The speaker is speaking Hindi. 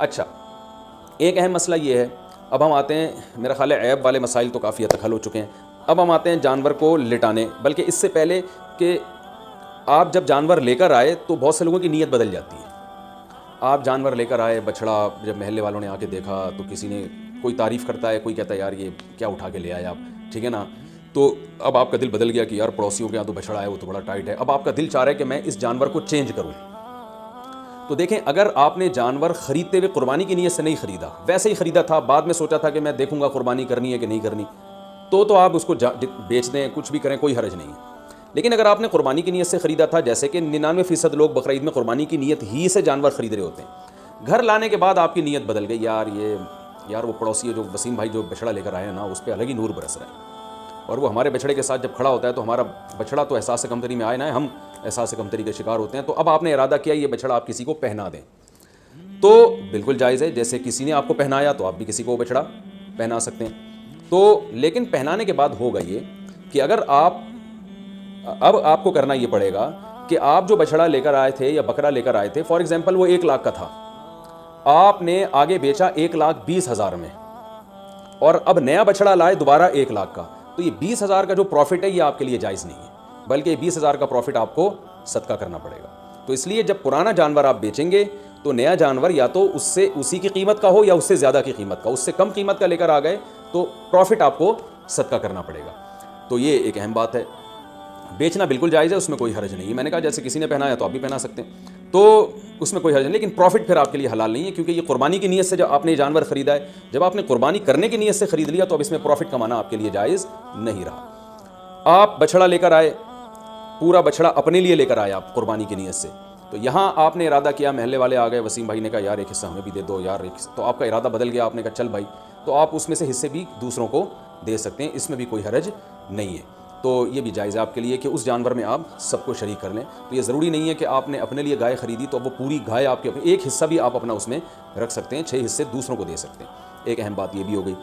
अच्छा, एक अहम मसला ये है, अब हम आते हैं, मेरा ख्याल है ऐब वाले मसाइल तो काफ़ी हद तक हल हो चुके हैं। अब हम आते हैं जानवर को लिटाने, बल्कि इससे पहले कि आप जब जानवर लेकर आए तो बहुत से लोगों की नीयत बदल जाती है। आप जानवर लेकर आए, बछड़ा, जब महल्ले वालों ने आके देखा तो किसी ने, कोई तारीफ़ करता है, कोई कहता है यार ये क्या उठा के ले आए आप, ठीक है ना। तो अब आपका दिल बदल गया कि यार पड़ोसियों के यहाँ तो बछड़ा है, वो तो बड़ा टाइट है। अब आपका दिल चाह रहा है कि मैं इस जानवर को चेंज करूँ। तो देखें, अगर आपने जानवर खरीदते हुए कुर्बानी की नीयत से नहीं खरीदा, वैसे ही खरीदा था, बाद में सोचा था कि मैं देखूंगा कुर्बानी करनी है कि नहीं करनी, तो आप उसको बेच दें, कुछ भी करें, कोई हर्ज नहीं है। लेकिन अगर आपने कुर्बानी की नीयत से ख़रीदा था, जैसे कि 99% लोग बकरा ईद में कुर्बानी की नीयत ही से जानवर ख़रीद रहे होते हैं, घर लाने के बाद आपकी नीयत बदल गई, यार वो पड़ोसी है जो वसीम भाई जो बछड़ा लेकर आए हैं ना, उस पर अलग ही नूर बरस रहा है, और वो हमारे बछड़े के साथ जब खड़ा होता है तो हमारा बछड़ा तो एहसास कमतरी में आए ना, हम एहसास कमतरी के शिकार होते हैं। तो अब आपने इरादा किया ये बछड़ा आप किसी को पहना दें, तो बिल्कुल जायज़ है। जैसे किसी ने आपको पहनाया तो आप भी किसी को बछड़ा पहना सकते हैं। तो लेकिन पहनाने के बाद होगा ये कि अगर अब आपको करना ये पड़ेगा कि आप जो बछड़ा लेकर आए थे या बकरा लेकर आए थे, फॉर एग्जाम्पल वो 1 लाख का था, आपने आगे बेचा 1,20,000 में, और अब नया बछड़ा लाए दोबारा 1 लाख का, तो ये 20,000 का जो प्रॉफिट है ये आपके लिए जायज़ नहीं है, बल्कि 20,000 का प्रॉफिट आपको सदका करना पड़ेगा। तो इसलिए जब पुराना जानवर आप बेचेंगे तो नया जानवर या तो उससे उसी की कीमत का हो या उससे ज़्यादा की कीमत का, उससे कम कीमत का लेकर आ गए तो प्रॉफिट आपको सदका करना पड़ेगा। तो ये एक अहम बात है। बेचना बिल्कुल जायज़ है, उसमें कोई हर्ज नहीं है। मैंने कहा जैसे किसी ने पहनाया तो आप भी पहना सकते हैं, तो उसमें कोई हर्ज नहीं, लेकिन प्रॉफिट फिर आपके लिए हलाल नहीं है, क्योंकि ये कुर्बानी की नीयत से जब आपने जानवर खरीदा है, जब आपने कुर्बानी करने की नीयत से खरीद लिया तो अब इसमें प्रॉफिट कमाना आपके लिए जायज़ नहीं रहा। आप बछड़ा लेकर आए, पूरा बछड़ा अपने लिए लेकर आए आप कुर्बानी की नीयत से, तो यहाँ आपने इरादा किया, महल्ले वाले आ गए, वसीम भाई ने कहा यार एक हिस्सा हमें भी दे दो यार, तो आपका इरादा बदल गया, आपने कहा चल भाई, तो आप उसमें से हिस्से भी दूसरों को दे सकते हैं, इसमें भी कोई हर्ज नहीं है। तो ये भी जायज़ है आपके लिए कि उस जानवर में आप सबको शरीक कर लें। तो ये ज़रूरी नहीं है कि आपने अपने लिए गाय खरीदी तो वो पूरी गाय आपके, एक हिस्सा भी आप अपना उसमें रख सकते हैं, 6 हिस्से दूसरों को दे सकते हैं। एक अहम बात ये भी हो गई।